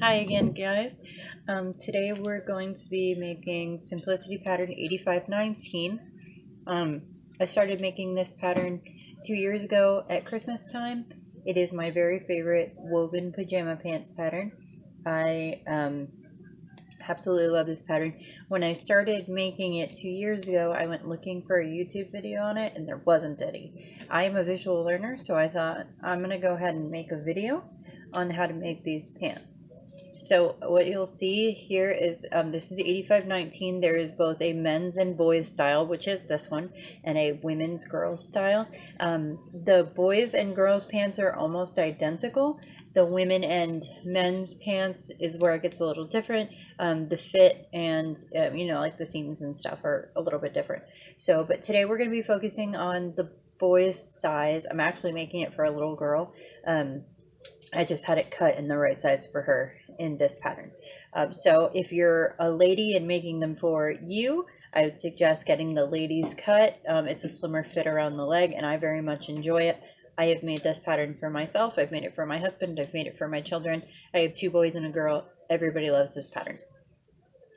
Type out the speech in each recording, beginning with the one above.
Hi again, guys. Today we're going to be making Simplicity Pattern 8519. I started making this pattern 2 years ago at Christmas time. It is my very favorite woven pajama pants pattern. I absolutely love this pattern. When I started making it 2 years ago, I went looking for a YouTube video on it and there wasn't any. I am a visual learner, so I thought I'm going to go ahead and make a video on how to make these pants. So what you'll see here is this is 8519. There is both a men's and boys style, which is this one, and a women's girls style. The boys and girls pants are almost identical. The women and men's pants is where it gets a little different. The fit and like the seams and stuff are a little bit different. So, but today we're going to be focusing on the boys size. I'm actually making it for a little girl. I just had it cut in the right size for her in this pattern. So if you're a lady and making them for you, I would suggest getting the ladies cut. It's a slimmer fit around the leg and I very much enjoy it. I have made this pattern for myself. I've made it for my husband. I've made it for my children. I have 2 boys and a girl. Everybody loves this pattern.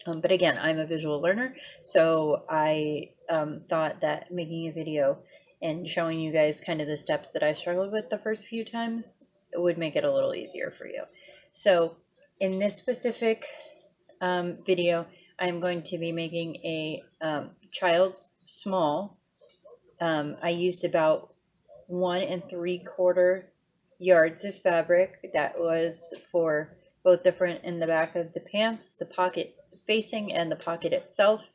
But again, I'm a visual learner, so I thought that making a video and showing you guys kind of the steps that I struggled with the first few times would make it a little easier for you. So in this specific video, I'm going to be making a child's small. I used about 1 3/4 yards of fabric. That was for both the front and the back of the pants, the pocket facing and the pocket itself,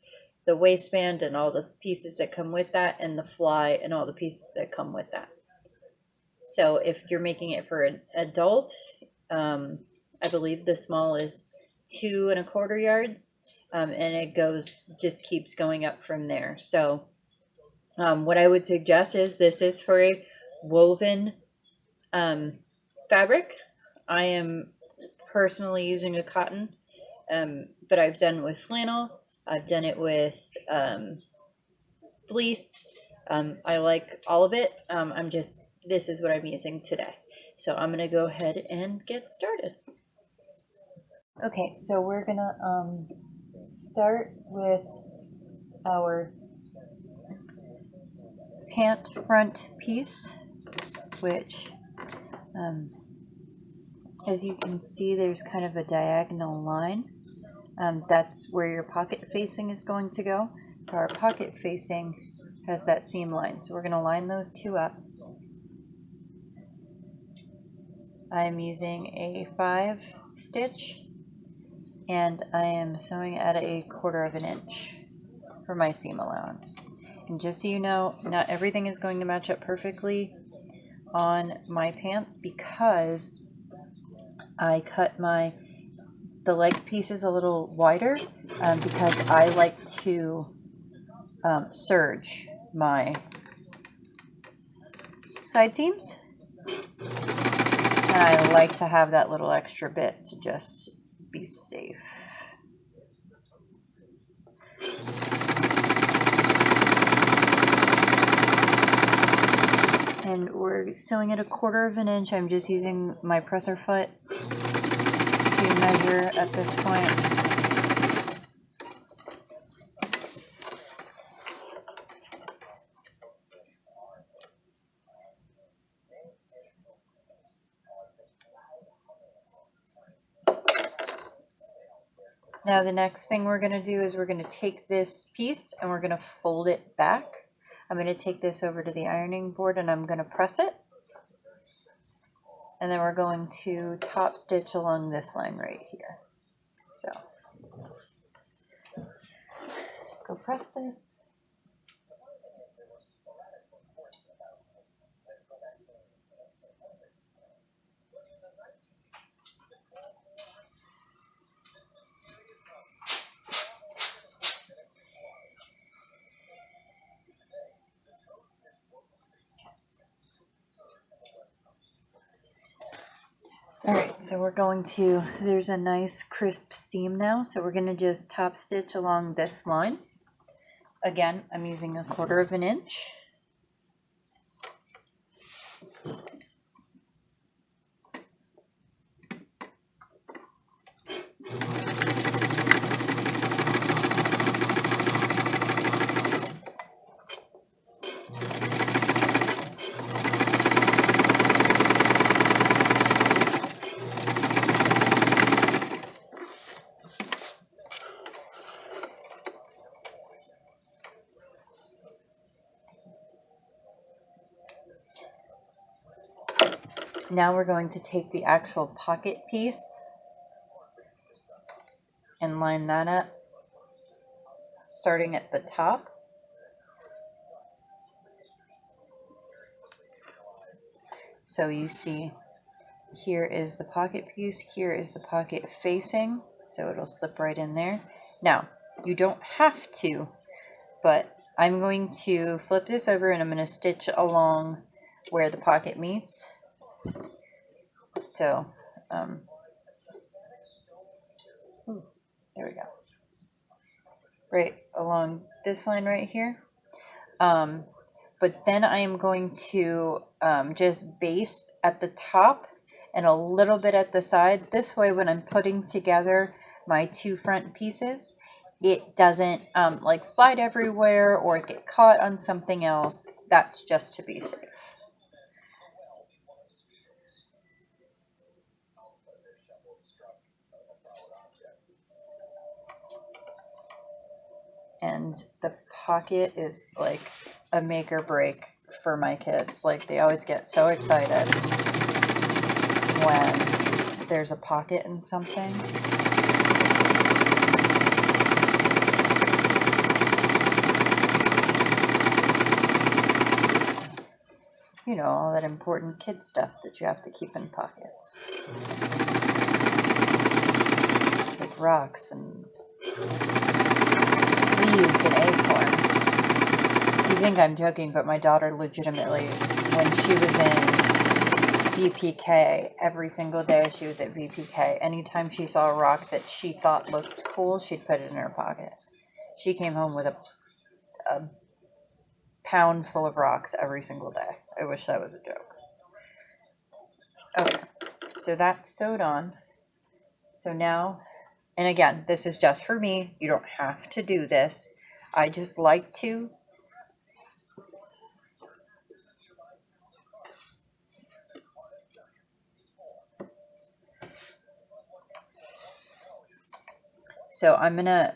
the waistband and all the pieces that come with that, and the fly and all the pieces that come with that. So if you're making it for an adult, I believe the small is 2 1/4 yards, and it just keeps going up from there. So what I would suggest is this is for a woven fabric. I am personally using a cotton, but I've done it with flannel. I've done it with fleece. I like all of it. This is what I'm using today. So I'm gonna go ahead and get started. Okay, so we're gonna start with our pant front piece, which as you can see, there's kind of a diagonal line. That's where your pocket facing is going to go. Our pocket facing has that seam line, so we're going to line those 2 up. I'm using a 5 stitch and I am sewing at a 1/4 inch for my seam allowance. And just so you know, not everything is going to match up perfectly on my pants because I cut the leg pieces a little wider because I like to serge my side seams, and I like to have that little extra bit to just be safe. And we're sewing at a 1/4 inch. I'm just using my presser foot to measure at this point. Now the next thing we're going to do is we're going to take this piece and we're going to fold it back. I'm going to take this over to the ironing board and I'm going to press it. And then we're going to top stitch along this line right here. So go press this. Alright, so we're going to, there's a nice crisp seam now, so we're going to just top stitch along this line. Again, I'm using a 1/4 inch. Now we're going to take the actual pocket piece and line that up, starting at the top. So you see, here is the pocket piece, here is the pocket facing, so it'll slip right in there. Now, you don't have to, but I'm going to flip this over and I'm going to stitch along where the pocket meets. So, there we go. Right along this line right here. But then I am going to just baste at the top and a little bit at the side. This way, when I'm putting together my two front pieces, it doesn't like slide everywhere or get caught on something else. That's just to be safe. And the pocket is like a make or break for my kids. Like, they always get so excited when there's a pocket in something. You know, all that important kid stuff that you have to keep in pockets. Like rocks and leaves and acorns. You think I'm joking, but my daughter legitimately, when she was in VPK, every single day she was at VPK, anytime she saw a rock that she thought looked cool, she'd put it in her pocket. She came home with a pound full of rocks every single day. I wish that was a joke. Okay, so that's sewed on. So now, and again, this is just for me. You don't have to do this. I just like to. So I'm going to,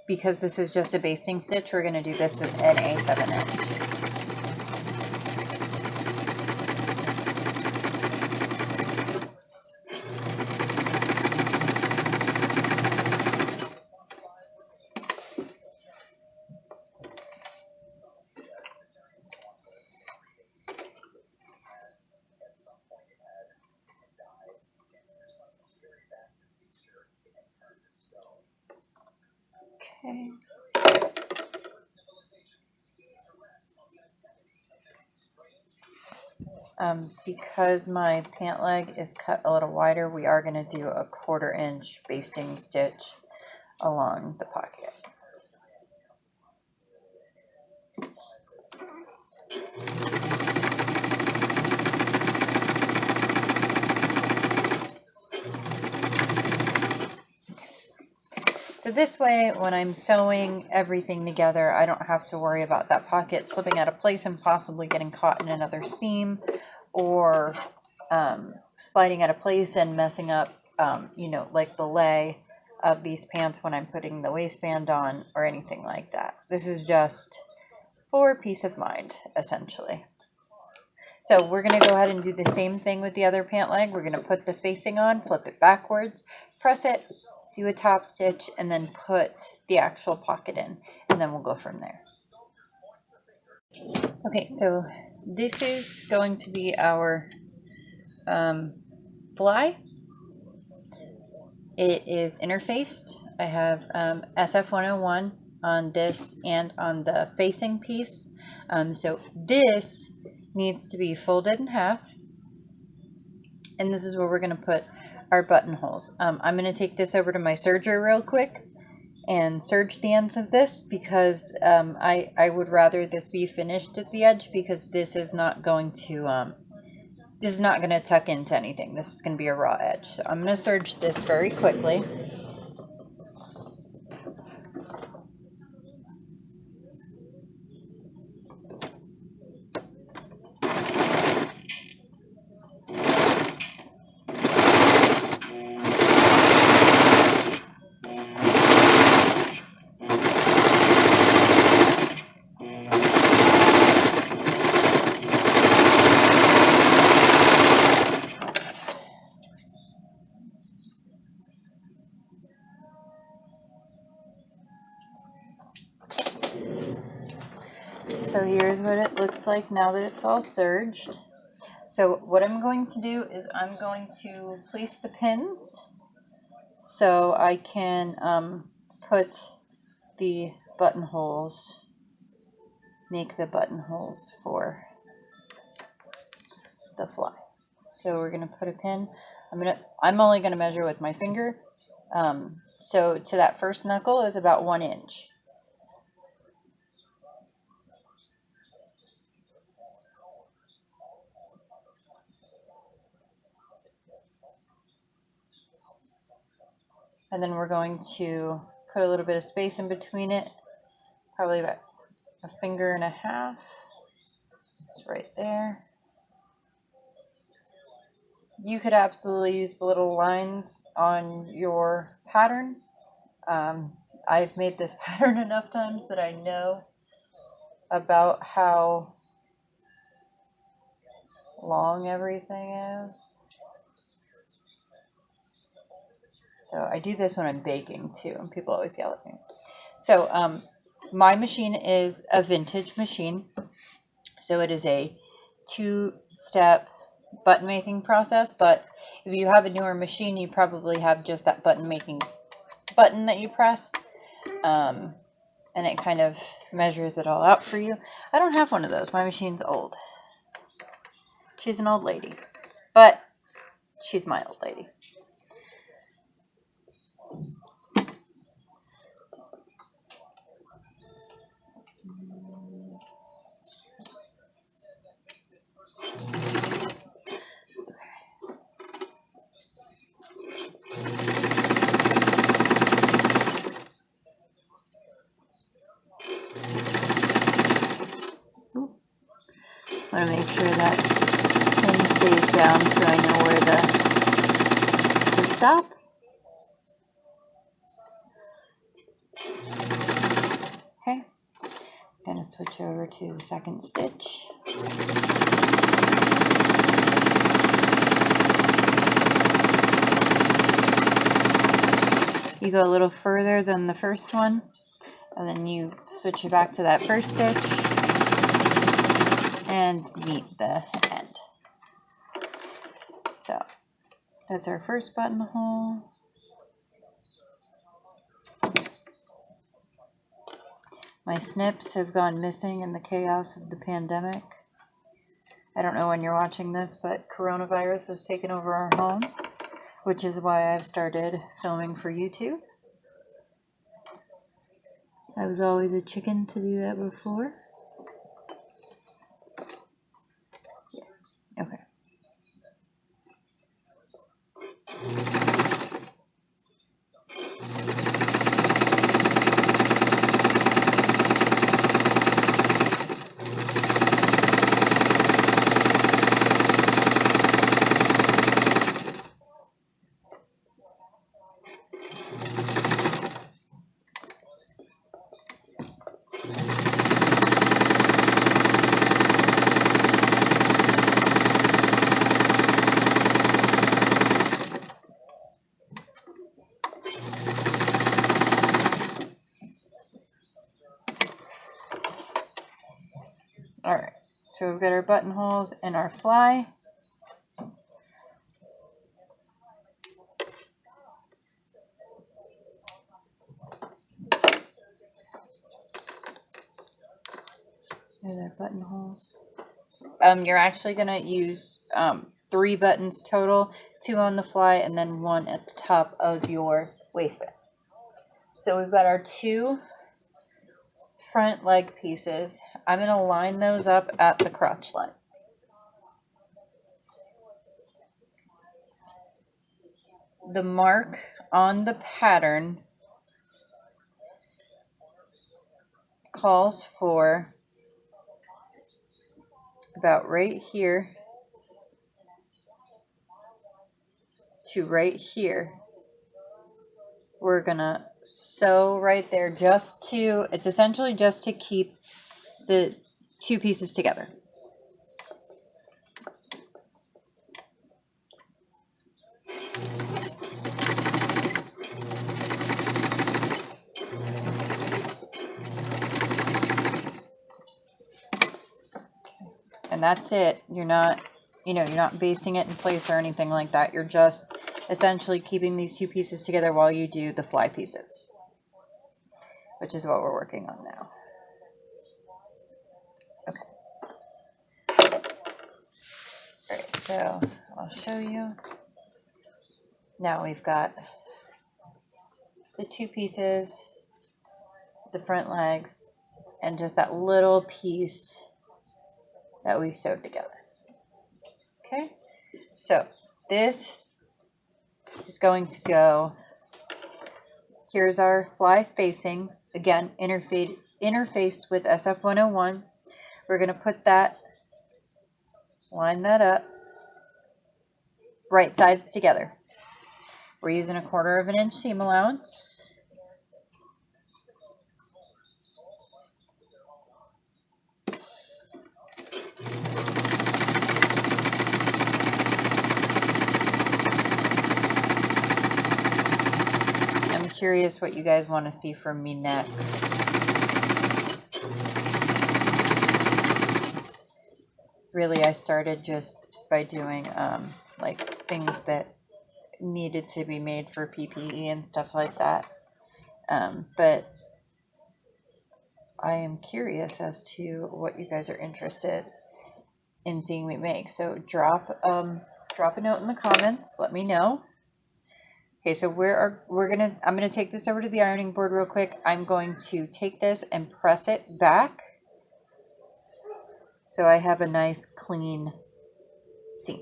because this is just a basting stitch, we're going to do this at 1/8 of an inch. Okay. Because my pant leg is cut a little wider, we are going to do a 1/4 inch basting stitch along the pocket. So this way, when I'm sewing everything together, I don't have to worry about that pocket slipping out of place and possibly getting caught in another seam, or sliding out of place and messing up, you know, like the lay of these pants when I'm putting the waistband on or anything like that. This is just for peace of mind, essentially. So we're going to go ahead and do the same thing with the other pant leg. We're going to put the facing on, flip it backwards, press it, do a top stitch, and then put the actual pocket in, and then we'll go from there. Okay, so this is going to be our fly. It is interfaced. I have SF101 on this and on the facing piece. So this needs to be folded in half, and this is where we're going to put our buttonholes. I'm going to take this over to my serger real quick and serge the ends of this, because I would rather this be finished at the edge, because this is not going to tuck into anything. This is going to be a raw edge. So I'm going to serge this very quickly. So here's what it looks like now that it's all serged. So what I'm going to do is I'm going to place the pins so I can put the buttonholes, make the buttonholes for the fly. So we're gonna put a pin. I'm only gonna measure with my finger. So to that first knuckle is about 1 inch. And then we're going to put a little bit of space in between it, probably about 1.5 fingers. It's right there. You could absolutely use the little lines on your pattern. I've made this pattern enough times that I know about how long everything is. So I do this when I'm baking too, and people always yell at me. So my machine is a vintage machine. So it is a 2-step button making process, but if you have a newer machine, you probably have just that button that you press, and it kind of measures it all out for you. I don't have one of those. My machine's old. She's an old lady, but she's my old lady. I want to make sure that pin stays down so I know where to stop. Okay, I'm going to switch over to the second stitch. You go a little further than the first one, and then you switch it back to that first stitch and meet the end. So that's our first buttonhole. My snips have gone missing in the chaos of the pandemic. I don't know when you're watching this, but coronavirus has taken over our home, which is why I've started filming for YouTube. I was always a chicken to do that before. Okay. Alright, so we've got our buttonholes and our fly. There's our buttonholes. You're actually going to use 3 buttons total, 2 on the fly and then 1 at the top of your waistband. So we've got our 2 front leg pieces. I'm going to line those up at the crotch line. The mark on the pattern calls for about right here to right here. We're gonna sew right there it's essentially just to keep the 2 pieces together. and that's it. You're not, you're not basting it in place or anything like that. You're just essentially keeping these two pieces together while you do the fly pieces, which is what we're working on now. Okay. All right, so I'll show you. Now we've got the two pieces, the front legs, and just that little piece that we sewed together. Okay, so this is going to go, here's our fly facing, again, interfaced with SF101. We're going to put that, line that up, right sides together. We're using a 1/4 of an inch seam allowance. I'm curious what you guys want to see from me next. Really, I started just by doing like things that needed to be made for PPE and stuff like that. But I am curious as to what you guys are interested in seeing me make. So drop a note in the comments. Let me know. Okay, so I'm gonna take this over to the ironing board real quick. I'm going to take this and press it back so I have a nice clean seam.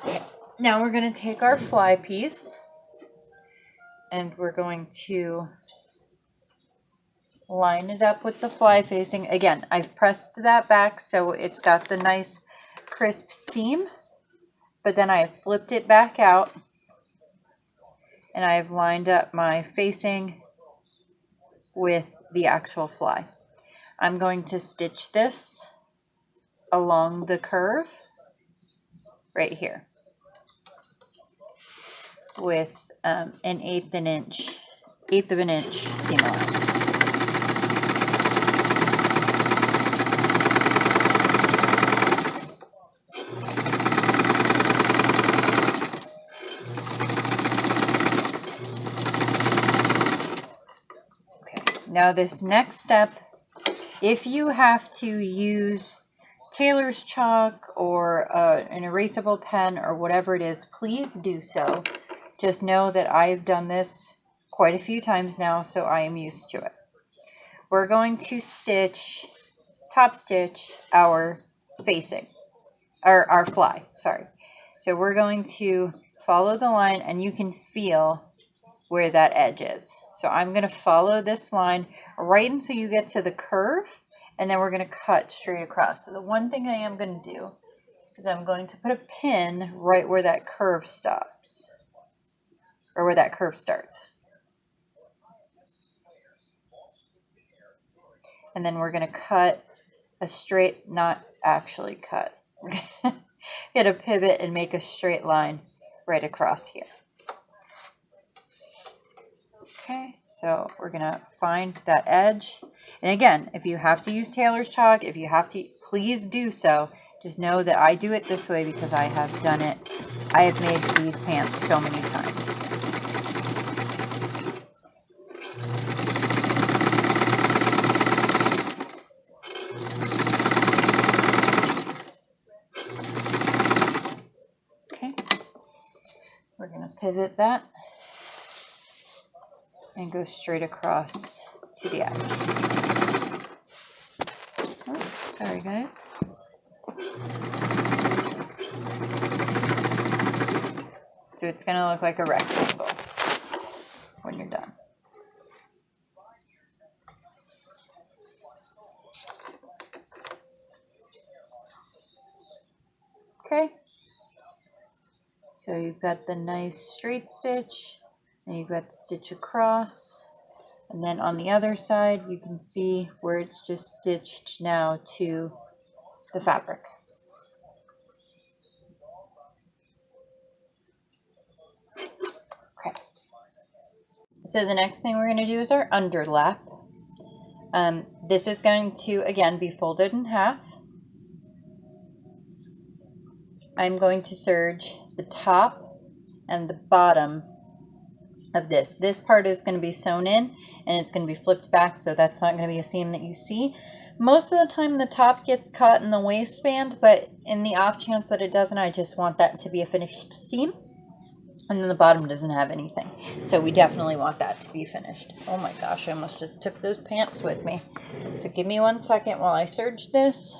Okay, now we're going to take our fly piece and we're going to line it up with the fly facing. Again, I've pressed that back so it's got the nice crisp seam, but then I flipped it back out and I've lined up my facing with the actual fly. I'm going to stitch this along the curve right here with an 1/8 of an inch seam allowance. Now this next step, if you have to use tailor's chalk or an erasable pen or whatever it is, please do so. Just know that I've done this quite a few times now, so I am used to it. We're going to top stitch our facing, or our fly, sorry. So we're going to follow the line and you can feel where that edge is. So I'm going to follow this line right until you get to the curve, and then we're going to cut straight across. So the one thing I am going to do is I'm going to put a pin right where that curve stops, or where that curve starts. And then we're going to cut a straight, not actually cut. We're going to get a pivot and make a straight line right across here. Okay, so we're going to find that edge. And again, if you have to use tailor's chalk, if you have to, please do so. Just know that I do it this way because I have done it. I have made these pants so many times. Okay, we're going to pivot that and go straight across to the edge. Oh, sorry guys. So it's going to look like a rectangle when you're done. Okay, so you've got the nice straight stitch, and you've got the stitch across. And then on the other side, you can see where it's just stitched now to the fabric. Okay. So the next thing we're going to do is our underlap. This is going to, again, be folded in half. I'm going to serge the top and the bottom of this. This part is going to be sewn in and it's going to be flipped back, so that's not going to be a seam that you see. Most of the time the top gets caught in the waistband, but in the off chance that it doesn't, I just want that to be a finished seam. And then the bottom doesn't have anything. So we definitely want that to be finished. Oh my gosh, I almost just took those pants with me. So give me 1 second while I serge this.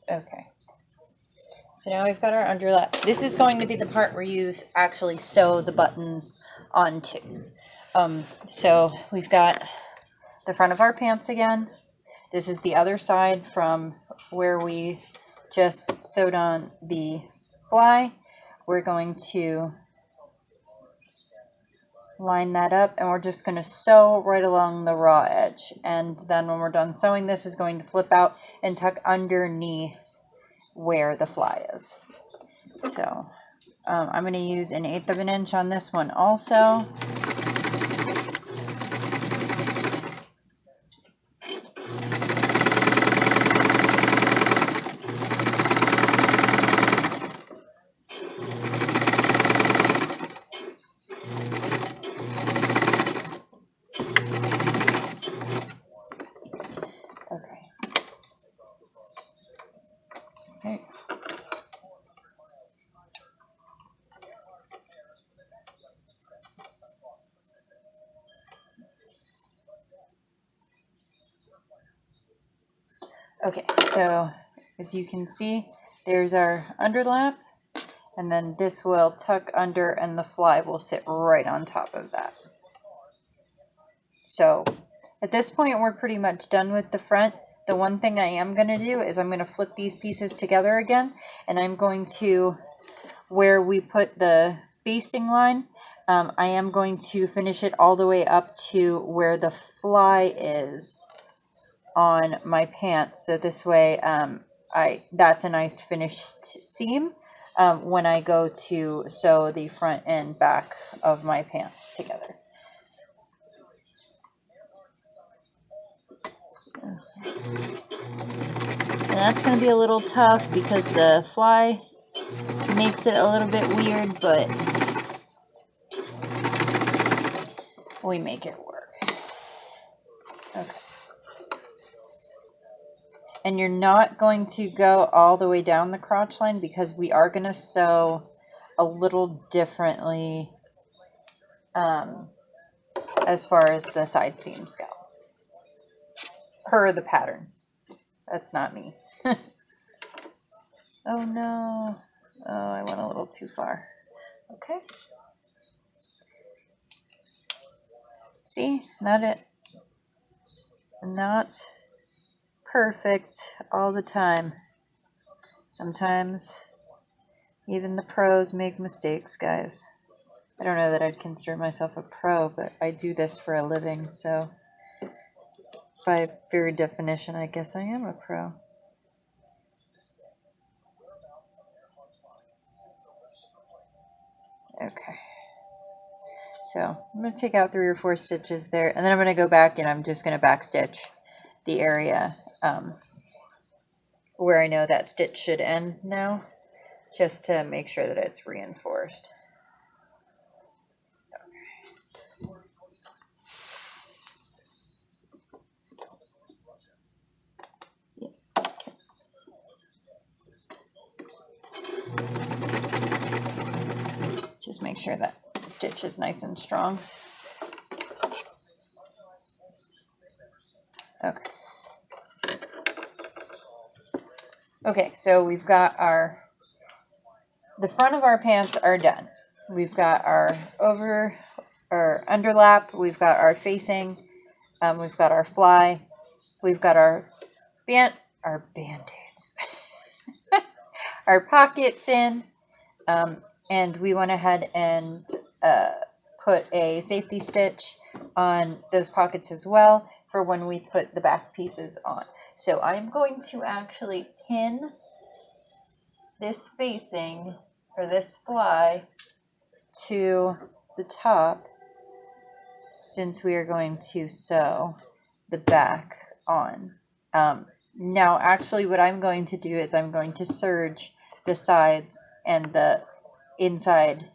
Okay. So now we've got our underlap. This is going to be the part where you actually sew the buttons onto. So we've got the front of our pants again. This is the other side from where we just sewed on the fly. We're going to line that up and we're just going to sew right along the raw edge. And then when we're done sewing, this is going to flip out and tuck underneath where the fly is. So I'm going to use 1/8 of an inch on this one also. Okay, so as you can see, there's our underlap, and then this will tuck under and the fly will sit right on top of that. So at this point, we're pretty much done with the front. The one thing I am going to do is I'm going to flip these pieces together again, and I'm going to, where we put the basting line, I am going to finish it all the way up to where the fly is on my pants, so this way that's a nice finished seam when I go to sew the front and back of my pants together. And that's going to be a little tough because the fly makes it a little bit weird, but we make it work. Okay. And you're not going to go all the way down the crotch line because we are going to sew a little differently as far as the side seams go. Per the pattern. That's not me. Oh no. Oh, I went a little too far. Okay. See, not perfect all the time. Sometimes even the pros make mistakes, guys. I don't know that I'd consider myself a pro, but I do this for a living, so by very definition, I guess I am a pro. Okay. So I'm going to take out 3 or 4 stitches there, and then I'm going to go back and I'm just going to back stitch the area where I know that stitch should end now, just to make sure that it's reinforced. Just make sure that stitch is nice and strong. Okay. Okay, so we've got the front of our pants are done. We've got our underlap, we've got our facing, we've got our fly, we've got our band-aids, our pockets in, and we went ahead and put a safety stitch on those pockets as well for when we put the back pieces on. So I'm going to actually pin this facing, or this fly, to the top, since we are going to sew the back on. Now actually what I'm going to do is I'm going to serge the sides and the inside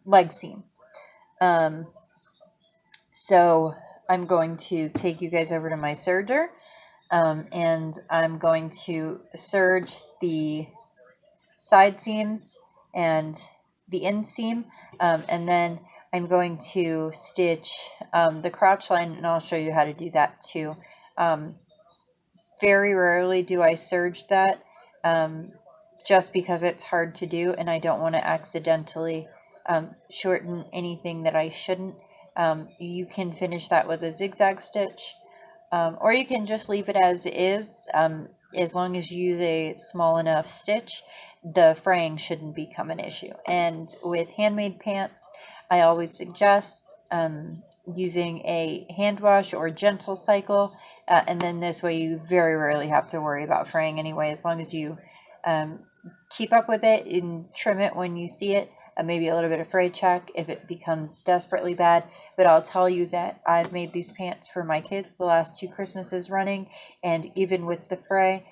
leg seam. So I'm going to take you guys over to my serger, and I'm going to serge the side seams and the inseam, and then I'm going to stitch the crotch line, and I'll show you how to do that too. Very rarely do I serge that, just because it's hard to do and I don't want to accidentally shorten anything that I shouldn't. You can finish that with a zigzag stitch, or you can just leave it as is. As long as you use a small enough stitch, the fraying shouldn't become an issue. And with handmade pants, I always suggest using a hand wash or gentle cycle, and then this way you very rarely have to worry about fraying anyway, as long as you keep up with it and trim it when you see it. Maybe a little bit of fray check if it becomes desperately bad. But I'll tell you that I've made these pants for my kids the last 2 Christmases running, and even with the fray,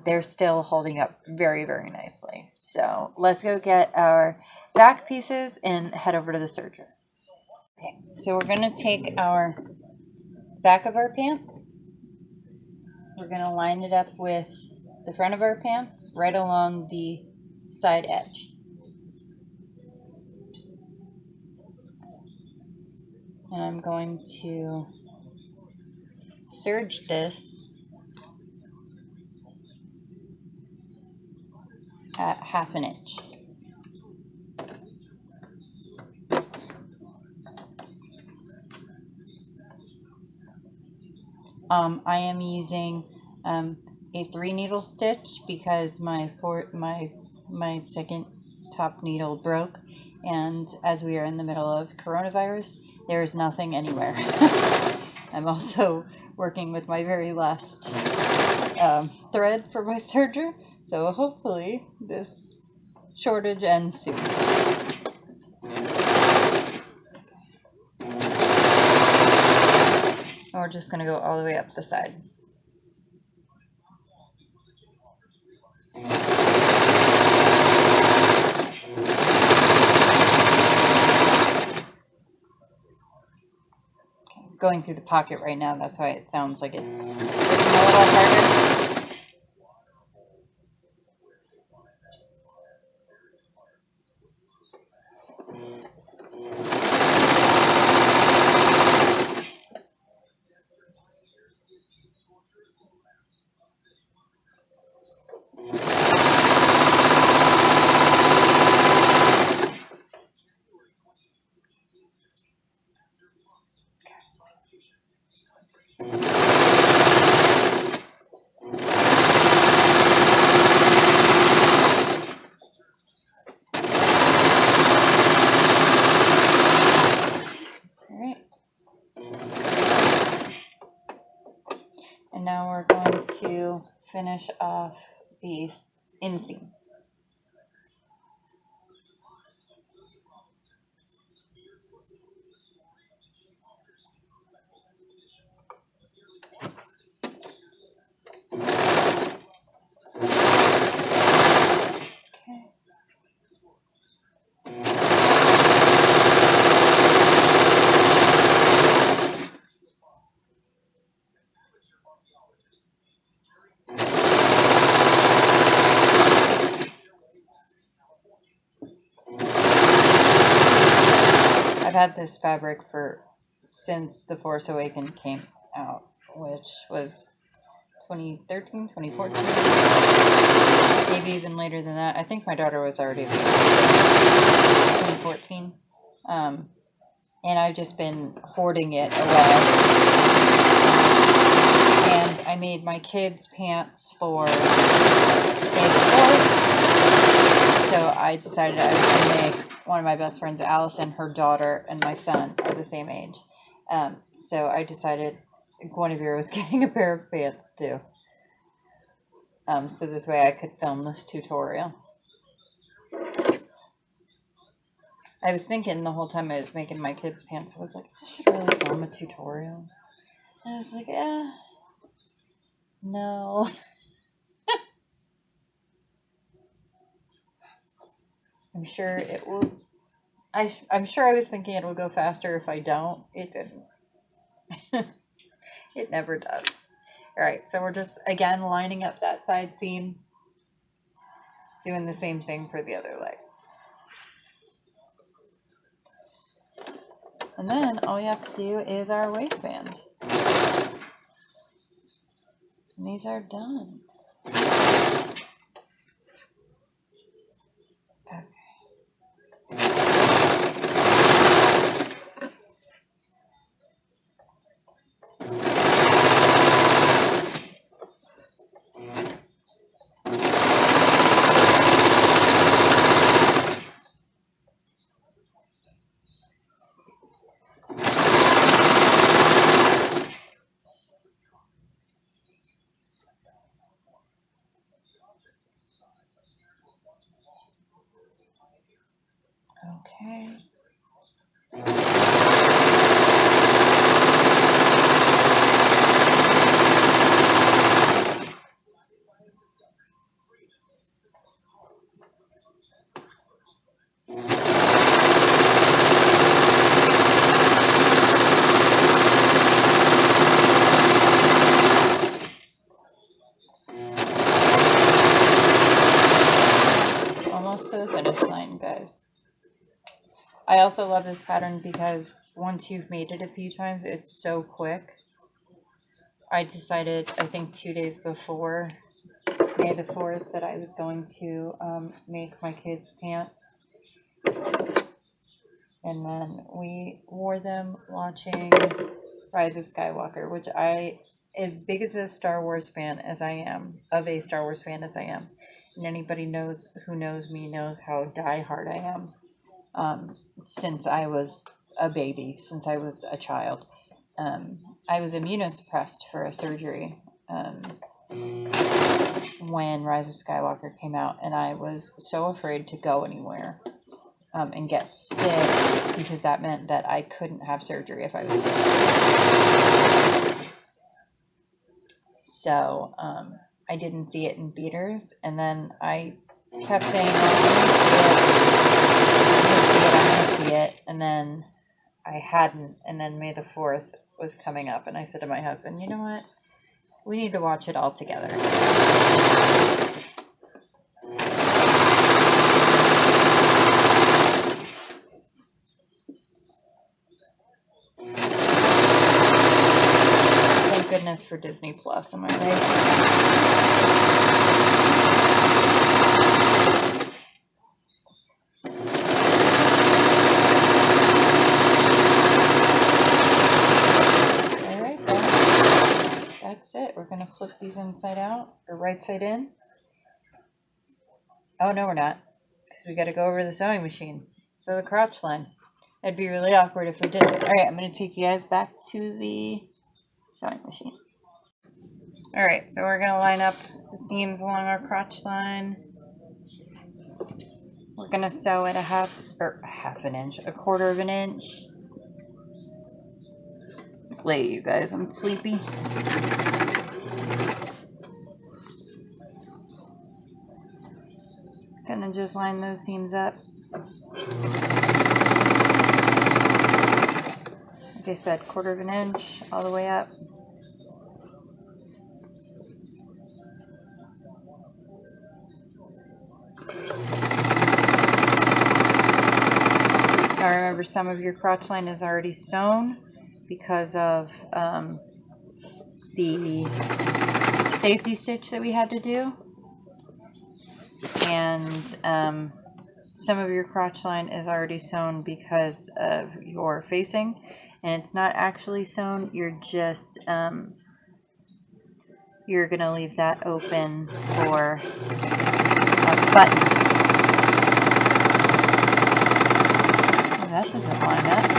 they're still holding up very, very nicely. So let's go get our back pieces and head over to the serger. Okay, so we're going to take our back of our pants. We're going to line it up with the front of our pants right along the side edge. And I'm going to serge this at 1/2 inch. I am using a 3 needle stitch because my second top needle broke, and as we are in the middle of coronavirus, there is nothing anywhere. I'm also working with my very last thread for my serger, so hopefully this shortage ends soon. And we're just going to go all the way up the side. Going through the pocket right now, that's why it sounds like it's a little harder. And now we're going to finish off the inseam. had this fabric since The Force Awakens came out, which was 2013, 2014, maybe even later than that. I think my daughter was already 2014. And I've just been hoarding it away. And I made my kids' pants for May the 4th. So I decided I was going to make one of my best friends, Allison, her daughter, and my son are the same age. So I decided Guinevere was getting a pair of pants too. So this way I could film this tutorial. I was thinking the whole time I was making my kids' pants, I was like, I should really film a tutorial. And I was like, no. I'm sure it will. I'm sure I was thinking it will go faster if I don't. It didn't. It never does. Alright, so we're just, again, lining up that side seam. Doing the same thing for the other leg. And then all we have to do is our waistband. And these are done. Okay. Almost to the finish line, guys. I also love this pattern because once you've made it a few times, it's so quick. I decided, I think 2 days before May the 4th, that I was going to make my kids' pants. And then we wore them watching Rise of Skywalker, which as big as a Star Wars fan as I am, and anybody who knows me knows how diehard I am. Since I was a baby, since I was a child. I was immunosuppressed for a surgery when Rise of Skywalker came out, and I was so afraid to go anywhere and get sick, because that meant that I couldn't have surgery if I was sick. So I didn't see it in theaters, and then I kept saying, I'm going to see it, and then I hadn't, and then May the 4th was coming up, and I said to my husband, you know what, we need to watch it all together. Thank goodness for Disney Plus, am I right? We're going to flip these inside out, or right side in. Oh, no, we're not, because we got to go over the sewing machine. So the crotch line. That'd be really awkward if we did it. All right, I'm going to take you guys back to the sewing machine. All right, so we're going to line up the seams along our crotch line. We're going to sew at a quarter of an inch. It's late, you guys. I'm sleepy. Gonna just line those seams up. Like I said, quarter of an inch all the way up. Now remember, However, some of your crotch line is already sewn because of the safety stitch that we had to do, and some of your crotch line is already sewn because of your facing, and it's not actually sewn, you're just you're gonna leave that open for buttons. Oh, that doesn't line up.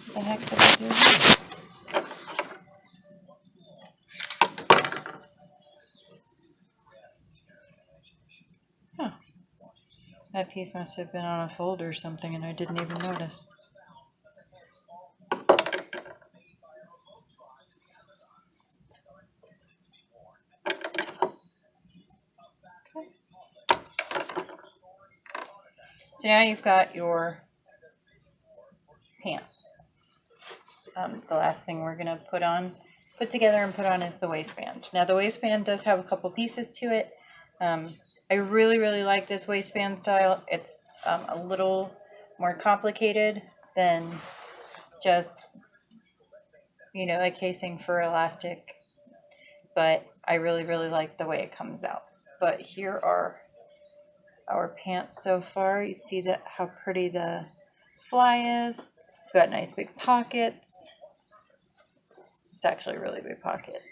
What the heck did I do here? Huh. That piece must have been on a fold or something and I didn't even notice. So now you've got your pants. The last thing we're going to put together and put on is the waistband. Now the waistband does have a couple pieces to it. I really, really like this waistband style. It's a little more complicated than just, you know, a casing for elastic, but I really, really like the way it comes out. But here are our pants so far. You see that how pretty the fly is. It's got nice big pockets. It's actually a really big pocket.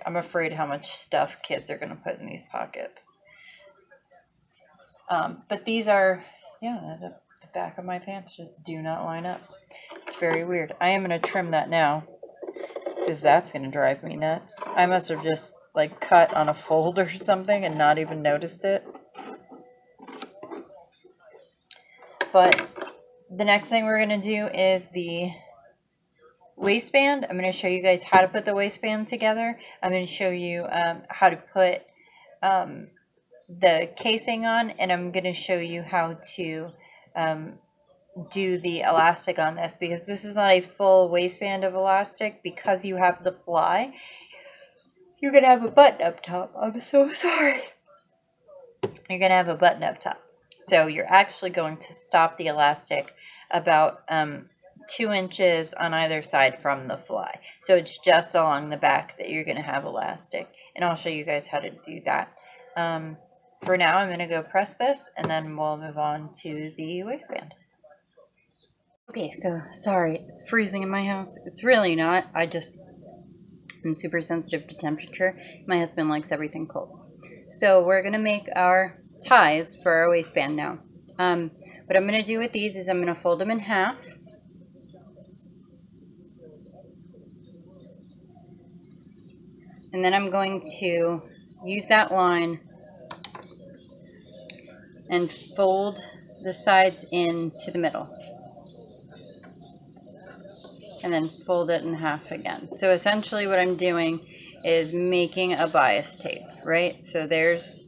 I'm afraid how much stuff kids are going to put in these pockets. But these are, yeah, the back of my pants just do not line up. It's very weird. I am going to trim that now because that's going to drive me nuts. I must have just like cut on a fold or something and not even noticed it. But the next thing we're going to do is the waistband. I'm going to show you guys how to put the waistband together. I'm going to show you how to put the casing on, and I'm going to show you how to do the elastic on this, because this is not a full waistband of elastic. Because you have the fly, you're going to have a button up top. I'm so sorry. You're going to have a button up top. So you're actually going to stop the elastic about 2 inches on either side from the fly. So it's just along the back that you're going to have elastic. And I'll show you guys how to do that. For now, I'm going to go press this, and then we'll move on to the waistband. Okay, so sorry, it's freezing in my house. It's really not. I'm super sensitive to temperature. My husband likes everything cold. So we're going to make our ties for our waistband now. What I'm going to do with these is I'm going to fold them in half. And then I'm going to use that line and fold the sides into the middle. And then fold it in half again. So essentially what I'm doing is making a bias tape, right? So there's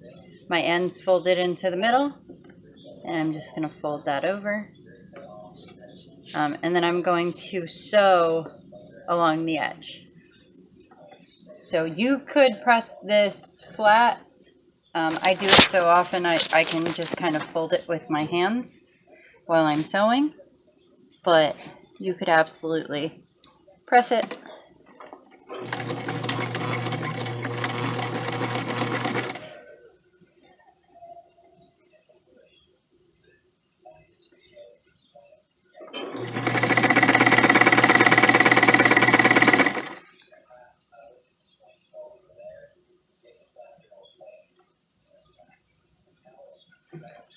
my ends folded into the middle, and I'm just going to fold that over. And then I'm going to sew along the edge. So you could press this flat. I do it so often I can just kind of fold it with my hands while I'm sewing, but you could absolutely press it.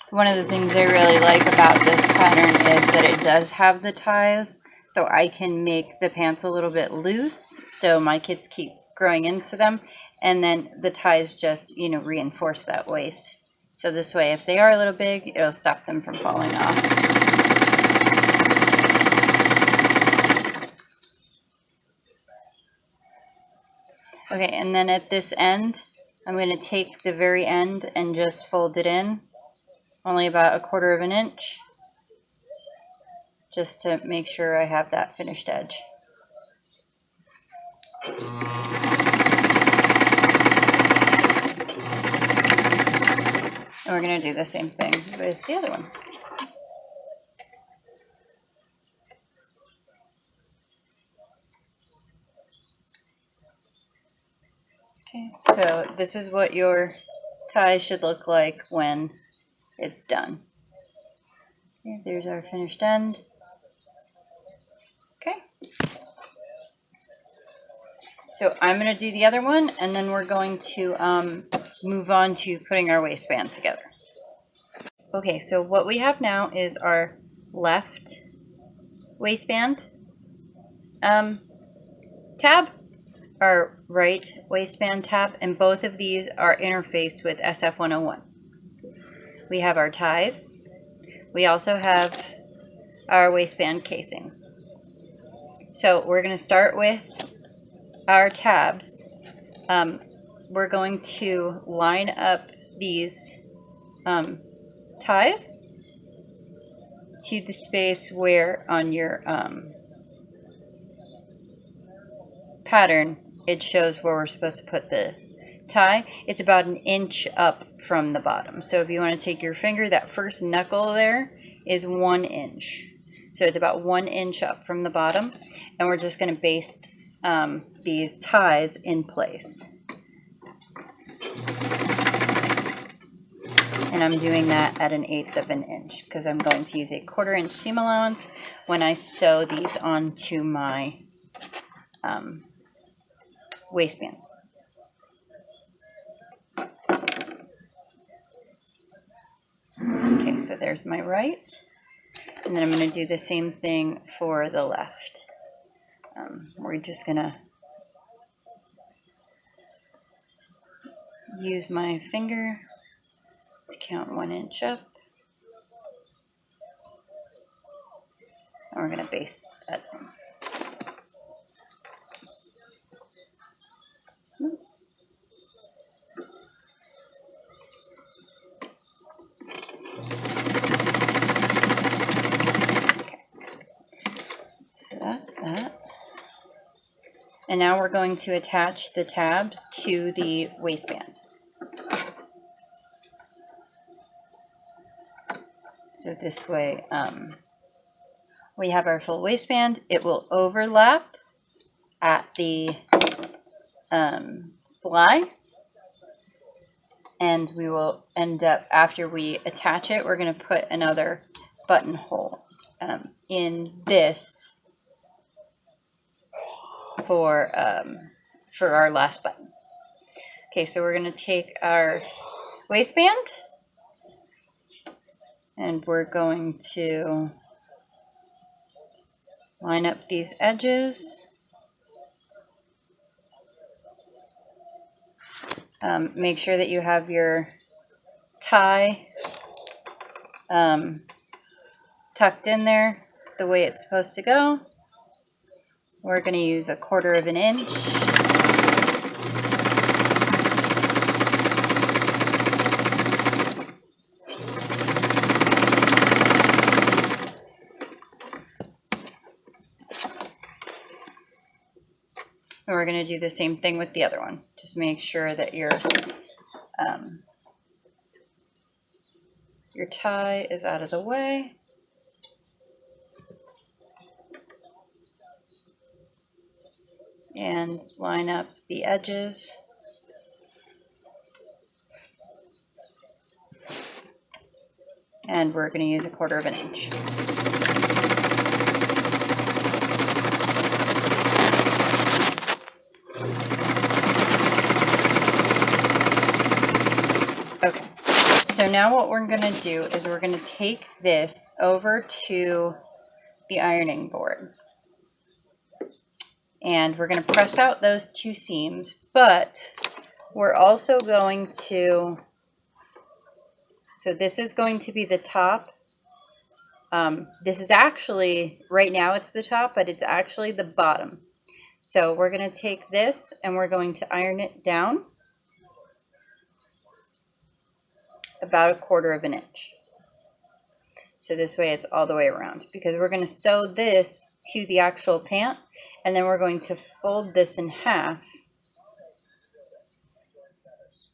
One of the things I really like about this pattern is that it does have the ties, so I can make the pants a little bit loose so my kids keep growing into them, and then the ties just, you know, reinforce that waist. So this way, if they are a little big, it'll stop them from falling off. Okay, and then at this end, I'm going to take the very end and just fold it in, only about 1/4 of an inch, just to make sure I have that finished edge. And we're going to do the same thing with the other one. Okay, so this is what your tie should look like when it's done. Okay, there's our finished end. Okay. So I'm going to do the other one, and then we're going to move on to putting our waistband together. Okay, so what we have now is our left waistband tab, our right waistband tab, and both of these are interfaced with SF101. We have our ties. We also have our waistband casing. So we're going to start with our tabs. We're going to line up these ties to the space where on your pattern it shows where we're supposed to put the tie. It's about 1 inch up from the bottom. So if you want to take your finger, that first knuckle there is 1 inch. So it's about 1 inch up from the bottom, and we're just going to baste these ties in place. And I'm doing that at 1/8 of an inch because I'm going to use a 1/4 inch seam allowance when I sew these onto my waistband. Okay, so there's my right, and then I'm going to do the same thing for the left. We're just going to use my finger to count 1 inch up, and we're going to baste that in. So that's that. And now we're going to attach the tabs to the waistband. So this way we have our full waistband. It will overlap at the fly, and we will end up, after we attach it, we're going to put another buttonhole in this for our last button. Okay, so we're going to take our waistband and we're going to line up these edges. Make sure that you have your tie tucked in there the way it's supposed to go. We're going to use 1/4 of an inch. And we're going to do the same thing with the other one. Just make sure that your tie is out of the way. And line up the edges. And we're going to use 1/4 of an inch. Okay, so now what we're going to do is we're going to take this over to the ironing board. And we're going to press out those 2 seams, but we're also going to, so this is going to be the top. This is actually, right now it's the top, but it's actually the bottom. So we're going to take this and we're going to iron it down about 1/4 of an inch. So this way it's all the way around, because we're going to sew this to the actual pant, and then we're going to fold this in half.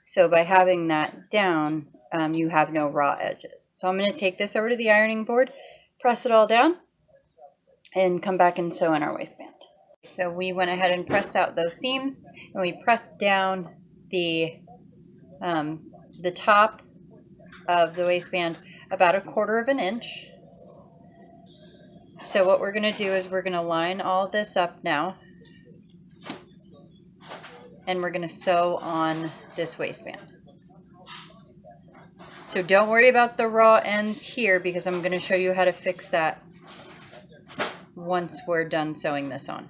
So by having that down, you have no raw edges. So I'm going to take this over to the ironing board, press it all down, and come back and sew in our waistband. So we went ahead and pressed out those seams, and we pressed down the top of the waistband about 1/4 of an inch. So what we're going to do is we're going to line all this up now, and we're going to sew on this waistband. So don't worry about the raw ends here, because I'm going to show you how to fix that once we're done sewing this on.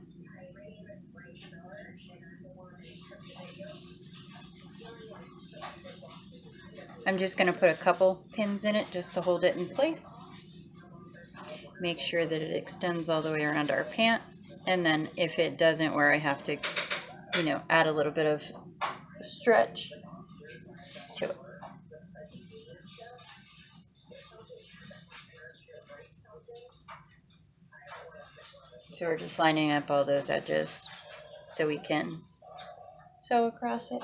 I'm just going to put a couple pins in it just to hold it in place. Make sure that it extends all the way around our pant, and then if it doesn't, where I have to, you know, add a little bit of stretch to it. So we're just lining up all those edges so we can sew across it.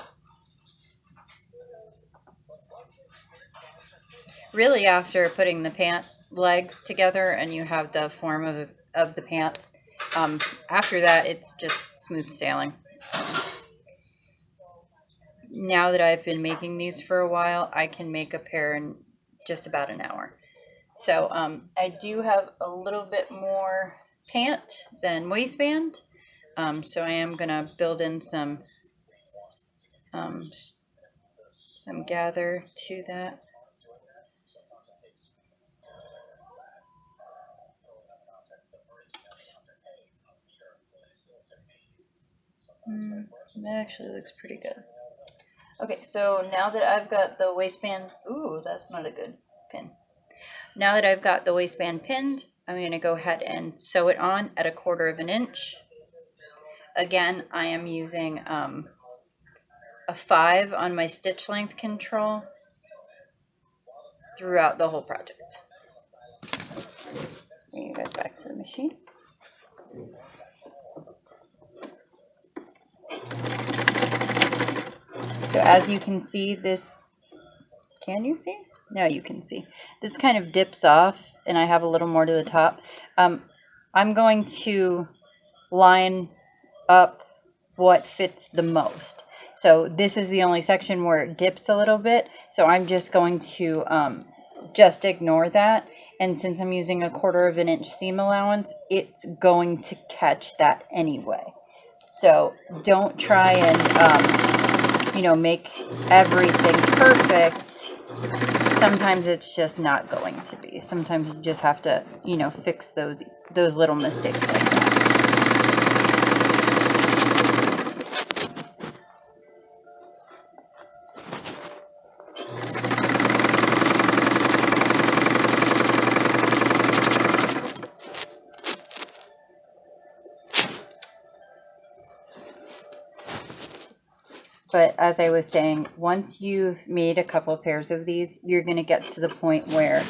Really, after putting the pant legs together and you have the form of the pants, after that it's just smooth sailing. Now that I've been making these for a while, I can make a pair in just about an hour. So I do have a little bit more pant than waistband, so I am going to build in some gather to that. That actually looks pretty good. Okay, so now that I've got the waistband, ooh, that's not a good pin. Now that I've got the waistband pinned, I'm going to go ahead and sew it on at 1/4 of an inch. Again, I am using a 5 on my stitch length control throughout the whole project. Bring you guys back to the machine. So as you can see, this, can you see? Now you can see. This kind of dips off, and I have a little more to the top. I'm going to line up what fits the most. So this is the only section where it dips a little bit. So I'm just going to just ignore that. And since I'm using 1/4 of an inch seam allowance, it's going to catch that anyway. So don't try and, you know, make everything perfect. Sometimes it's just not going to be. Sometimes you just have to, you know, fix those little mistakes like that. But as I was saying, once you've made a couple pairs of these, you're going to get to the point where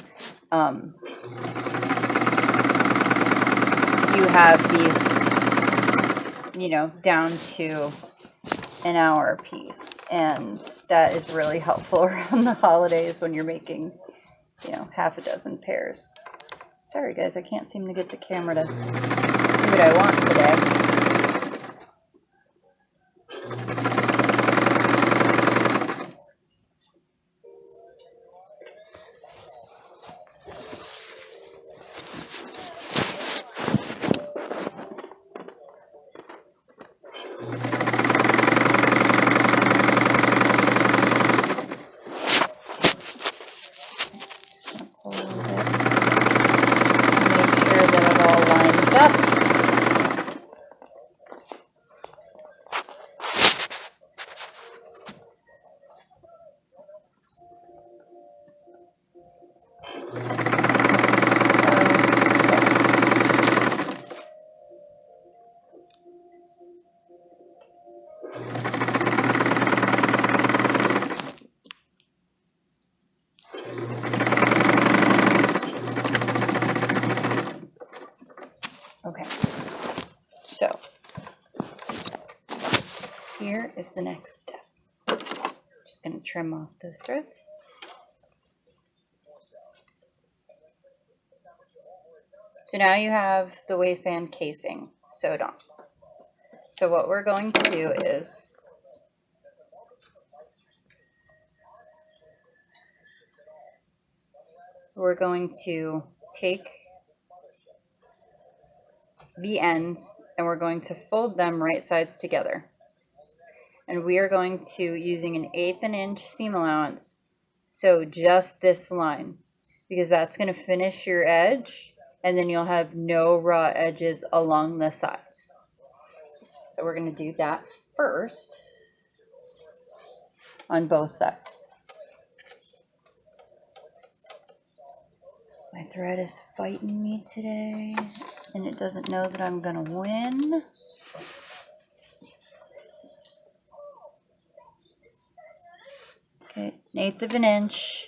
you have these, you know, down to an hour a piece. And that is really helpful around the holidays when you're making, you know, half a dozen pairs. Sorry guys, I can't seem to get the camera to do what I want today. Okay, so here is the next step. Just going to trim off those threads. So now you have the waistband casing sewed on. So what we're going to do is we're going to take the ends and we're going to fold them right sides together. And we are going to, using an 1/8 inch seam allowance, sew just this line, because that's going to finish your edge, and then you'll have no raw edges along the sides. So we're going to do that first on both sides. My thread is fighting me today, and it doesn't know that I'm going to win. Okay, 1/8 of an inch.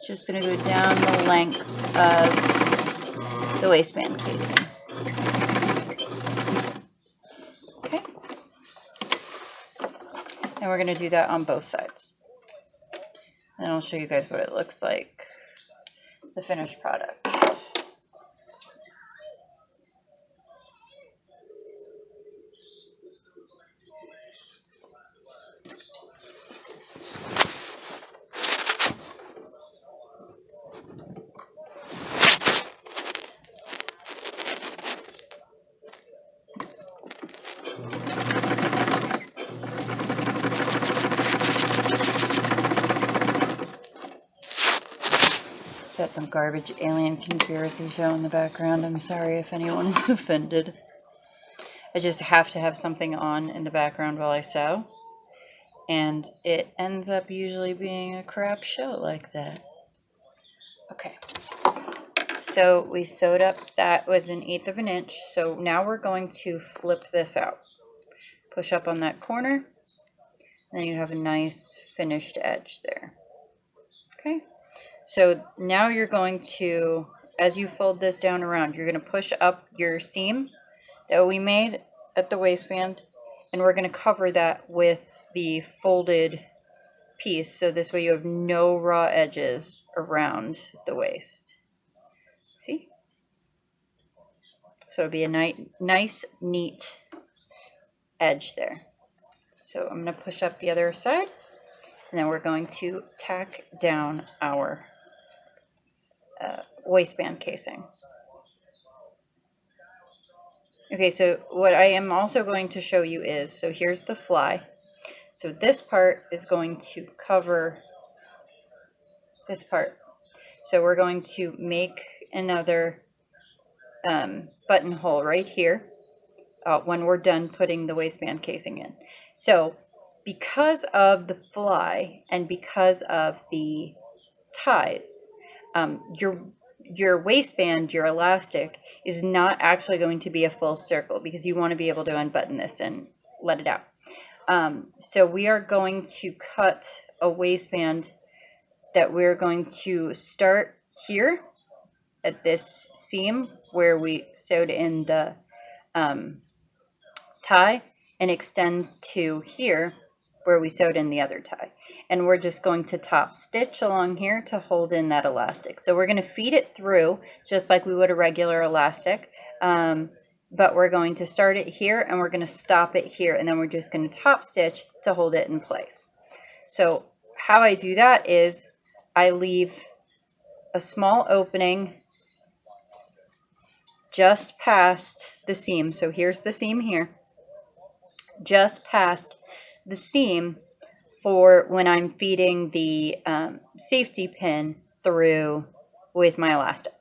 Just going to go down the length of the waistband casing. Okay. And we're going to do that on both sides. And I'll show you guys what it looks like, the finished product. Got some garbage alien conspiracy show in the background. I'm sorry if anyone is offended. I just have to have something on in the background while I sew, and it ends up usually being a crap show like that. Okay, so we sewed up that with an 1/8 of an inch. So now we're going to flip this out. Push up on that corner, and then you have a nice finished edge there. Okay. So now you're going to, as you fold this down around, you're going to push up your seam that we made at the waistband, and we're going to cover that with the folded piece, so this way you have no raw edges around the waist. See? So it'll be a nice, neat edge there. So I'm going to push up the other side, and then we're going to tack down our waistband casing. Okay, so what I am also going to show you is, so here's the fly. So this part is going to cover this part. So we're going to make another buttonhole right here when we're done putting the waistband casing in. So because of the fly and because of the ties, your waistband, your elastic, is not actually going to be a full circle, because you want to be able to unbutton this and let it out. So we are going to cut a waistband that we're going to start here at this seam where we sewed in the tie, and extends to here where we sewed in the other tie. And we're just going to top stitch along here to hold in that elastic. So we're going to feed it through just like we would a regular elastic, but we're going to start it here and we're going to stop it here, and then we're just going to top stitch to hold it in place. So how I do that is I leave a small opening just past the seam. So here's the seam here, just past the seam for when I'm feeding the safety pin through with my elastic.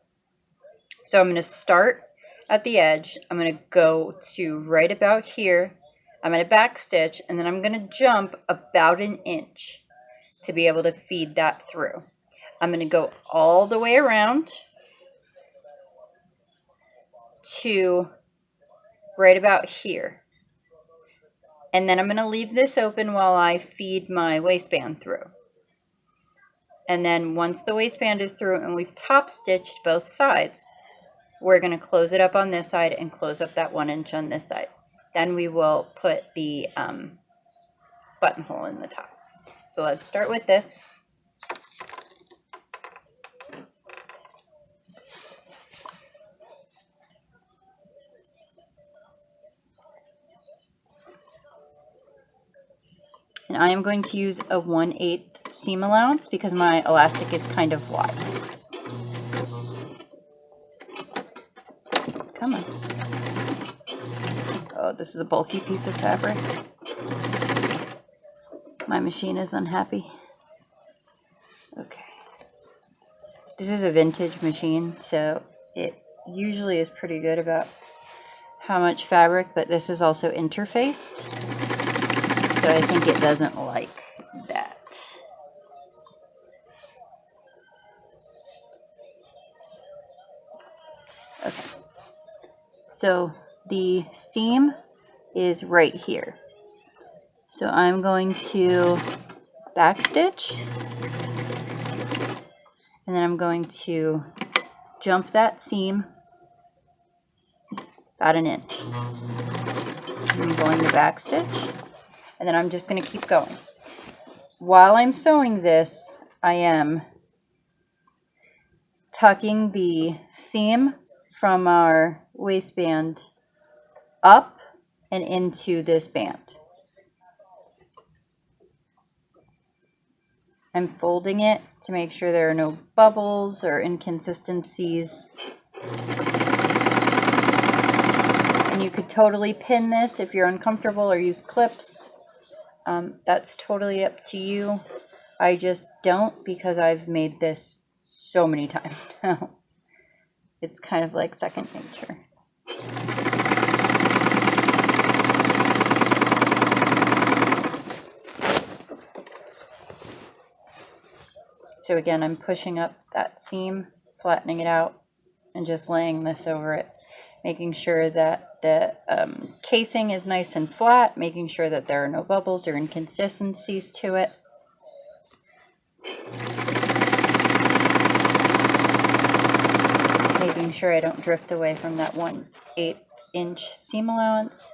So I'm going to start at the edge. I'm going to go to right about here. I'm going to back stitch, and then I'm going to jump about 1 inch to be able to feed that through. I'm going to go all the way around to right about here. And then I'm going to leave this open while I feed my waistband through. And then once the waistband is through and we've top stitched both sides, we're going to close it up on this side and close up that 1 inch on this side. Then we will put the buttonhole in the top. So let's start with this. And I am going to use a 1/8 seam allowance because my elastic is kind of wide. Come on. Oh, this is a bulky piece of fabric. My machine is unhappy. Okay. This is a vintage machine, so it usually is pretty good about how much fabric, but this is also interfaced, so I think it doesn't like that. Okay, so the seam is right here, so I'm going to backstitch, and then I'm going to jump that seam about 1 inch. I'm going to backstitch, and then I'm just going to keep going. While I'm sewing this, I am tucking the seam from our waistband up and into this band. I'm folding it to make sure there are no bubbles or inconsistencies. And you could totally pin this if you're uncomfortable, or use clips. That's totally up to you. I just don't, because I've made this so many times now. It's kind of like second nature. So again, I'm pushing up that seam, flattening it out, and just laying this over it, making sure that the casing is nice and flat, making sure that there are no bubbles or inconsistencies to it. Making sure I don't drift away from that 1/8 inch seam allowance.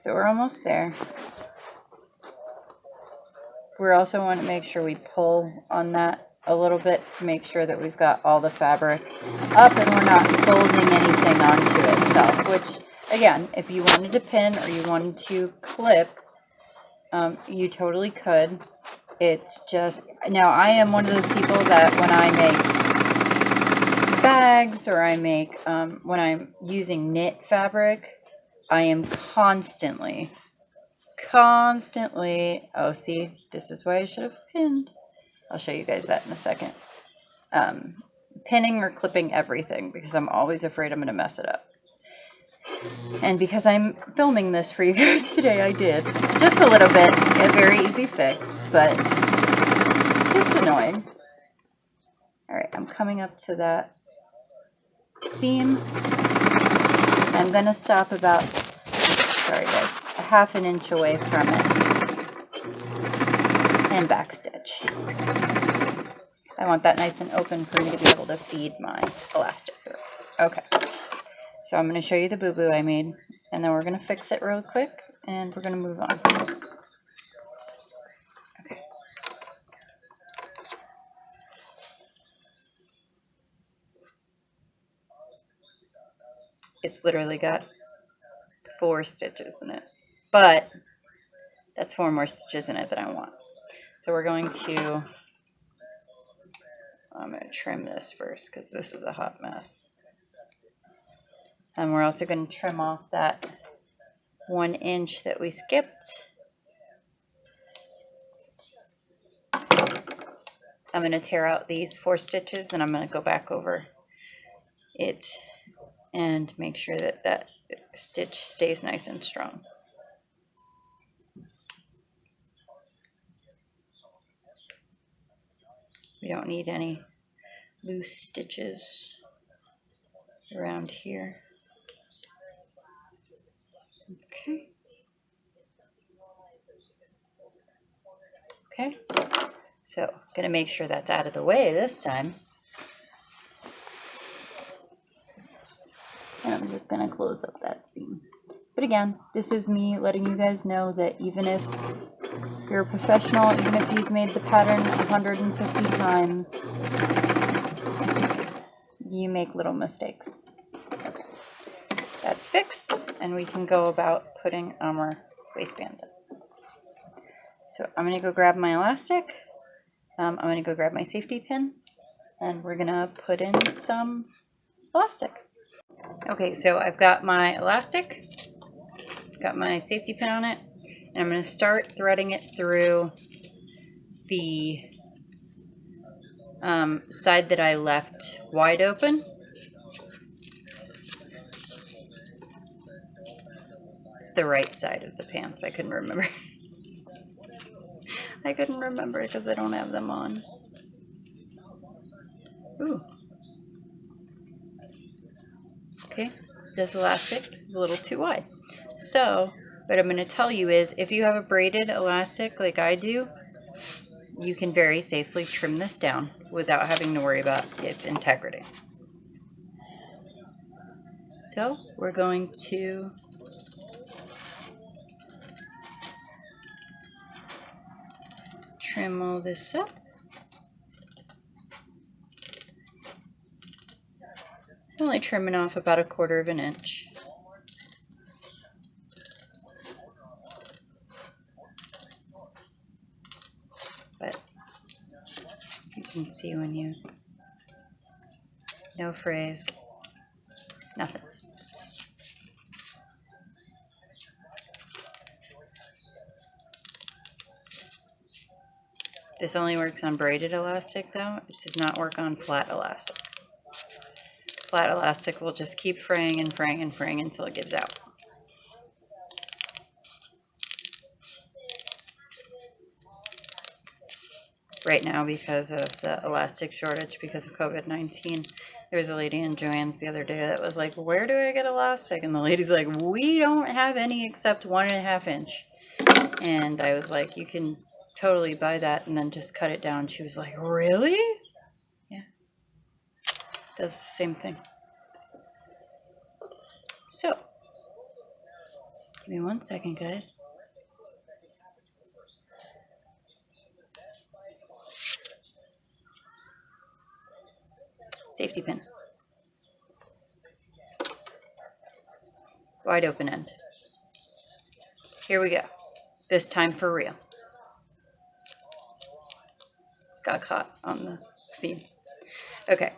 So we're almost there. We also want to make sure we pull on that a little bit to make sure that we've got all the fabric up and we're not folding anything onto itself, which again, if you wanted to pin or you wanted to clip, you totally could. It's just, now I am one of those people that when I make bags or I make, when I'm using knit fabric, I am constantly, oh, see, this is why I should have pinned. I'll show you guys that in a second. Pinning or clipping everything because I'm always afraid I'm going to mess it up. And because I'm filming this for you guys today, I did. Just a little bit. A very easy fix, but just annoying. Alright, I'm coming up to that seam. I'm going to stop about, sorry guys, a 1/2 inch away from it. And backstitch. I want that nice and open for me to be able to feed my elastic through. Okay. So I'm going to show you the boo-boo I made, and then we're going to fix it real quick, and we're going to move on. Okay. It's literally got 4 stitches in it, but that's 4 more stitches in it than I want. So we're going to, I'm going to trim this first because this is a hot mess. And we're also going to trim off that 1 inch that we skipped. I'm going to tear out these 4 stitches and I'm going to go back over it and make sure that that stitch stays nice and strong. We don't need any loose stitches around here. Okay, so gonna make sure that's out of the way this time. And I'm just gonna close up that seam. But again, this is me letting you guys know that even if you're a professional, even if you've made the pattern 150 times, you make little mistakes. Okay, that's fixed, and we can go about putting our waistband in. So I'm gonna go grab my elastic, I'm gonna go grab my safety pin, and we're gonna put in some elastic. Okay, so I've got my elastic, got my safety pin on it, and I'm going to start threading it through the side that I left wide open. It's the right side of the pants. I couldn't remember. I couldn't remember because I don't have them on. Ooh. Okay, this elastic is a little too wide. So what I'm going to tell you is if you have a braided elastic like I do, you can very safely trim this down without having to worry about its integrity. So we're going to trim all this up. Only trimming off about 1/4 of an inch. But you can see when you, no frays, nothing. This only works on braided elastic though. It does not work on flat elastic. Flat elastic will just keep fraying and fraying and fraying until it gives out. Right now, because of the elastic shortage, because of COVID-19, there was a lady in Joann's the other day that was like, where do I get elastic? And the lady's like, we don't have any except 1.5 inch. And I was like, you can totally buy that and then just cut it down. She was like, really? Yeah, does the same thing. So, give me 1 second, guys. Safety pin. Wide open end. Here we go. This time for real. Got caught on the seam. Okay.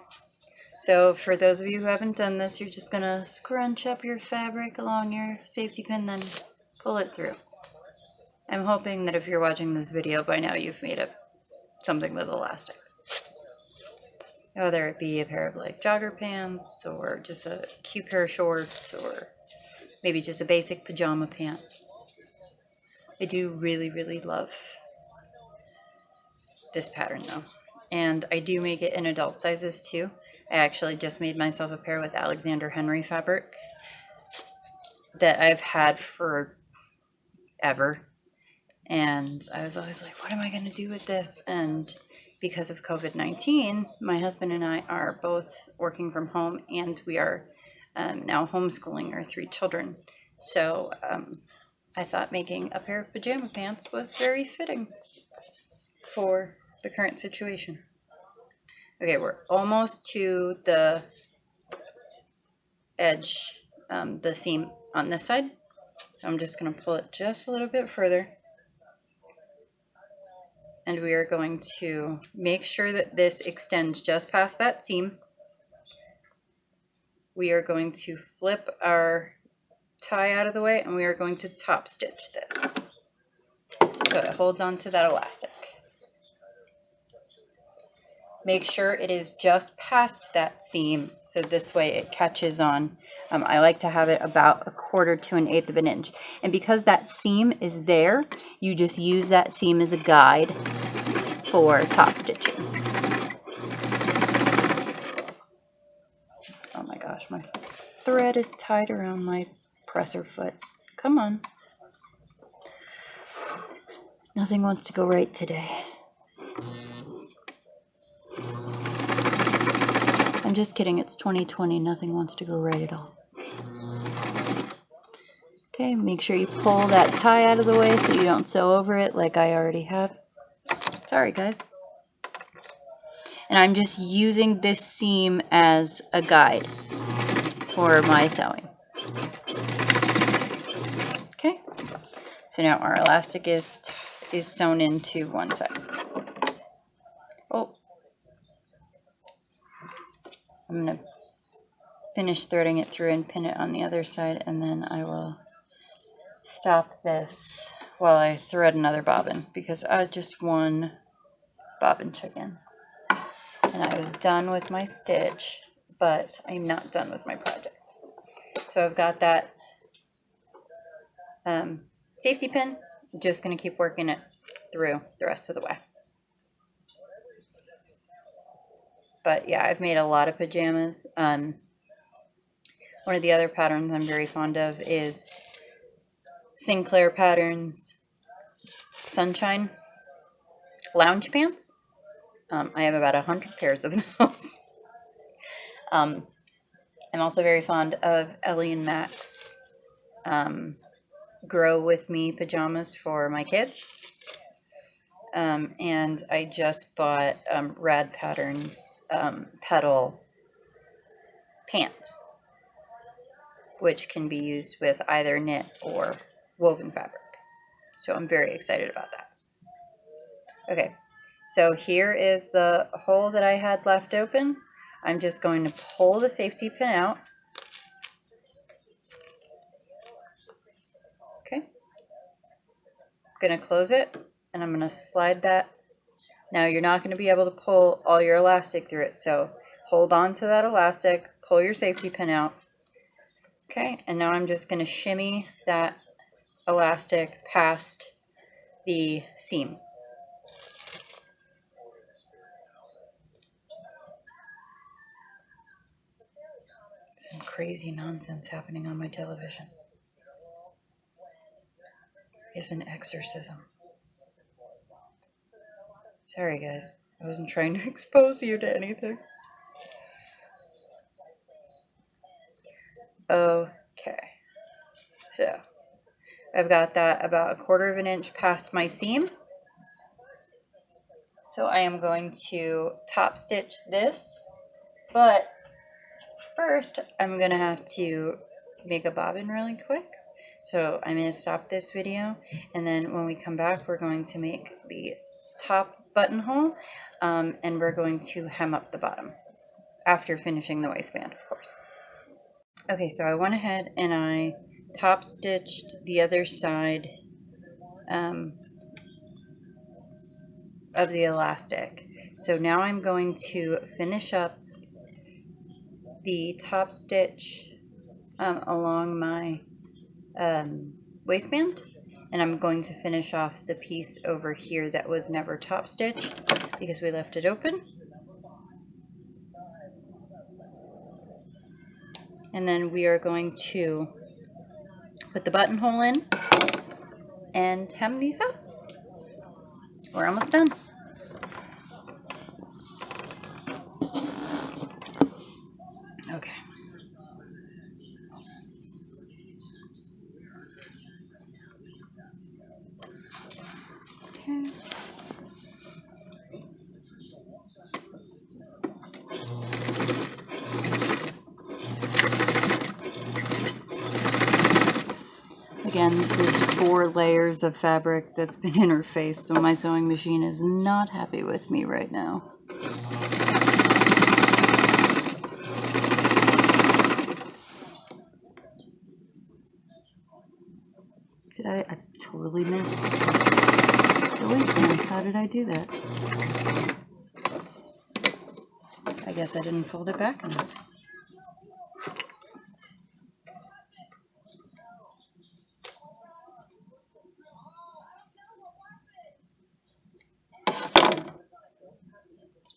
So for those of you who haven't done this, you're just going to scrunch up your fabric along your safety pin, then pull it through. I'm hoping that if you're watching this video by now, you've made up something with elastic. Whether it be a pair of like jogger pants or just a cute pair of shorts or maybe just a basic pajama pant. I do really, really love this pattern though. And I do make it in adult sizes too. I actually just made myself a pair with Alexander Henry fabric that I've had for ever. And I was always like, what am I going to do with this? And because of COVID-19, my husband and I are both working from home, and we are now homeschooling our 3 children. So I thought making a pair of pajama pants was very fitting for the current situation. Okay, we're almost to the edge, the seam on this side. So I'm just going to pull it just a little bit further. And we are going to make sure that this extends just past that seam. We are going to flip our tie out of the way, and we are going to top stitch this. So it holds onto that elastic. Make sure it is just past that seam, so this way it catches on. I like to have it about 1/4 to 1/8 of an inch. And because that seam is there, you just use that seam as a guide for top stitching. Oh my gosh, my thread is tied around my presser foot. Come on. Nothing wants to go right today. I'm just kidding, it's 2020. Nothing wants to go right at all. Okay, make sure you pull that tie out of the way so you don't sew over it like I already have. Sorry, guys. And I'm just using this seam as a guide for my sewing. Okay, so now our elastic is sewn into one side. Oh, I'm going to finish threading it through and pin it on the other side, and then I will stop this while I thread another bobbin, because I just one bobbin chicken. And I was done with my stitch, but I'm not done with my project. So I've got that safety pin. I'm just going to keep working it through the rest of the way. But yeah, I've made a lot of pajamas. One of the other patterns I'm very fond of is Sinclair Patterns Sunshine lounge pants. I have about 100 pairs of those. I'm also very fond of Ellie and Max Grow With Me pajamas for my kids. And I just bought Rad Patterns petal pants, which can be used with either knit or woven fabric. So I'm very excited about that. Okay, so here is the hole that I had left open. I'm just going to pull the safety pin out. Okay, I'm going to close it, and I'm going to slide that. Now you're not going to be able to pull all your elastic through it, so hold on to that elastic, pull your safety pin out. Okay, and now I'm just going to shimmy that elastic past the seam. Some crazy nonsense happening on my television. It's an exorcism. Sorry guys, I wasn't trying to expose you to anything. Okay, so I've got that about 1/4 of an inch past my seam. So I am going to top stitch this, but first I'm gonna have to make a bobbin really quick. So I'm going to stop this video, and then when we come back we're going to make the top buttonhole, and we're going to hem up the bottom after finishing the waistband, of course. Okay, so I went ahead and I top stitched the other side of the elastic. So now I'm going to finish up the top stitch along my waistband, and I'm going to finish off the piece over here that was never top stitched because we left it open. And then we are going to put the buttonhole in and hem these up. We're almost done. Okay. Okay. Again, this is 4 layers of fabric that's been interfaced, so my sewing machine is not happy with me right now. Did I totally missed the waistband. How did I do that? I guess I didn't fold it back enough.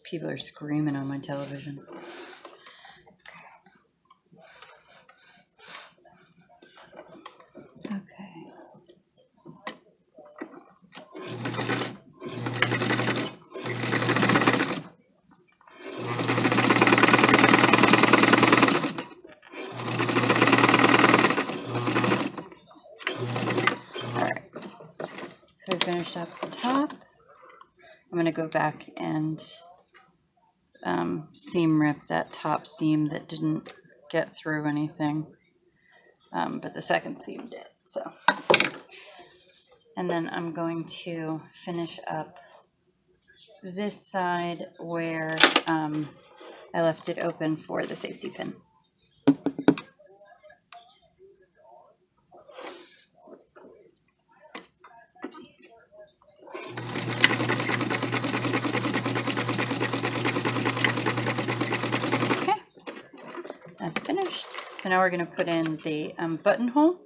People are screaming on my television. Okay. finished up the top. I'm going to go back and seam rip that top seam that didn't get through anything, but the second seam did. So, and then I'm going to finish up this side where I left it open for the safety pin. Okay, that's finished. So now we're going to put in the buttonhole.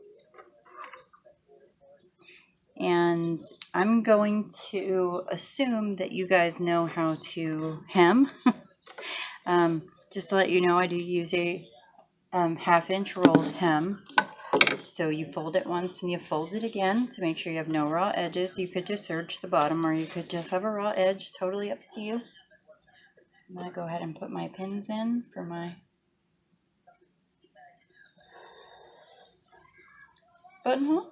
And I'm going to assume that you guys know how to hem. Just to let you know, I do use a half-inch rolled hem. So you fold it once and you fold it again to make sure you have no raw edges. You could just serge the bottom, or you could just have a raw edge, totally up to you. I'm going to go ahead and put my pins in for my buttonhole.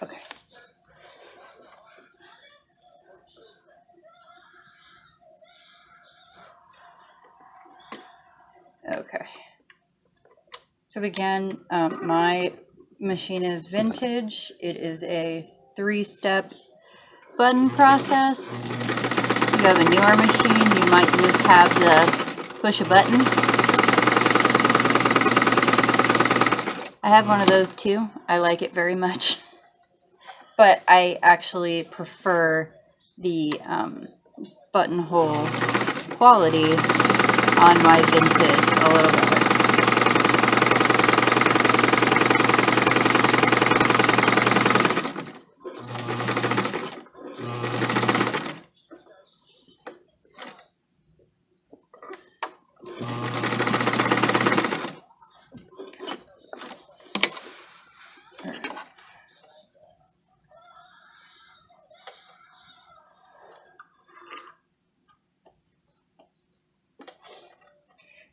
Okay. Okay. So again, my machine is vintage. It is a 3-step button process. If you have a newer machine, you might just have the push a button. I have one of those too. I like it very much. But I actually prefer the buttonhole quality on my vintage a little better.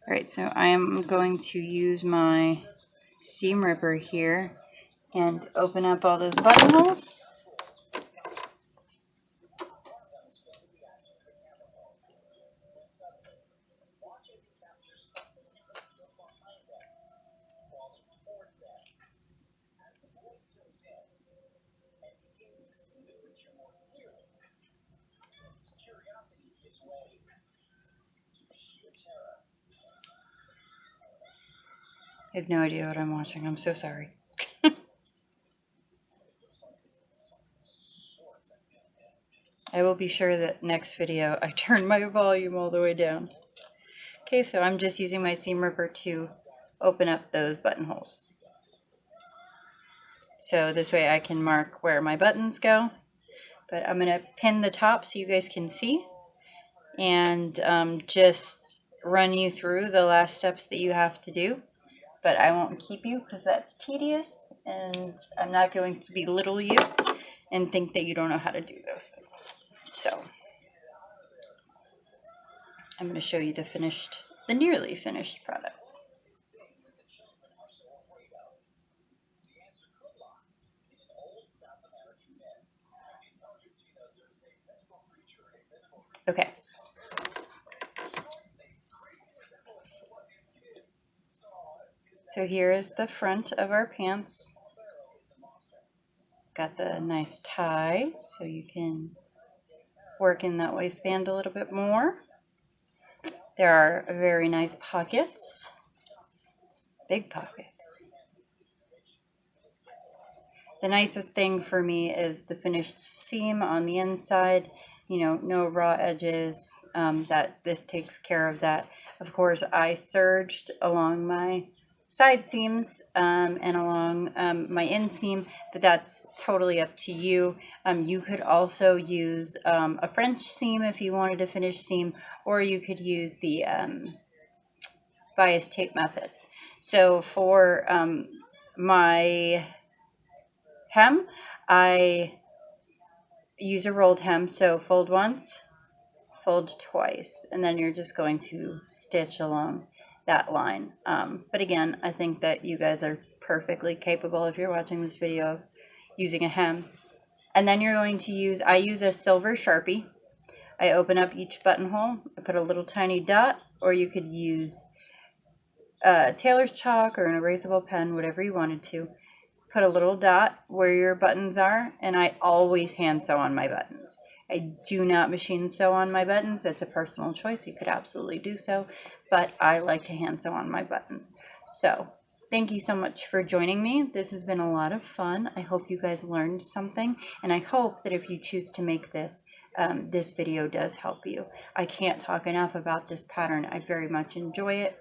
Alright, so I am going to use my seam ripper here and open up all those buttonholes. I have no idea what I'm watching. I'm so sorry. I will be sure that next video I turn my volume all the way down. Okay, so I'm just using my seam ripper to open up those buttonholes. So this way I can mark where my buttons go. But I'm going to pin the top so you guys can see. And just run you through the last steps that you have to do. But I won't keep you because that's tedious, and I'm not going to belittle you and think that you don't know how to do those things. So I'm going to show you the nearly finished product. Okay. So here is the front of our pants. Got the nice tie, so you can work in that waistband a little bit more. There are very nice pockets, big pockets. The nicest thing for me is the finished seam on the inside, you know, no raw edges, that this takes care of that. Of course, I serged along my side seams and along my inseam, but that's totally up to you. You could also use a French seam if you wanted a finished seam, or you could use the bias tape method. So for my hem, I use a rolled hem, so fold once, fold twice, and then you're just going to stitch along that line. But again, I think that you guys are perfectly capable, if you're watching this video, of using a hem. And then you're going to use, I use a silver Sharpie. I open up each buttonhole, I put a little tiny dot, or you could use tailor's chalk or an erasable pen, whatever you wanted to. Put a little dot where your buttons are, and I always hand sew on my buttons. I do not machine sew on my buttons. That's a personal choice. You could absolutely do so, but I like to hand sew on my buttons. So thank you so much for joining me. This has been a lot of fun. I hope you guys learned something, and I hope that if you choose to make this, this video does help you. I can't talk enough about this pattern. I very much enjoy it.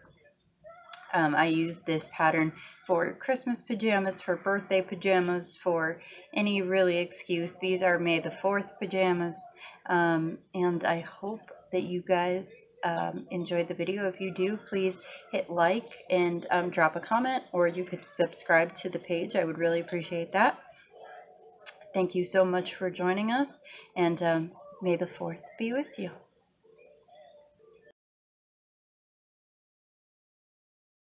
I use this pattern for Christmas pajamas, for birthday pajamas, for any really excuse. These are May the 4th pajamas, and I hope that you guys enjoyed the video. If you do, please hit like and drop a comment, or you could subscribe to the page. I would really appreciate that. Thank you so much for joining us, and May the 4th be with you.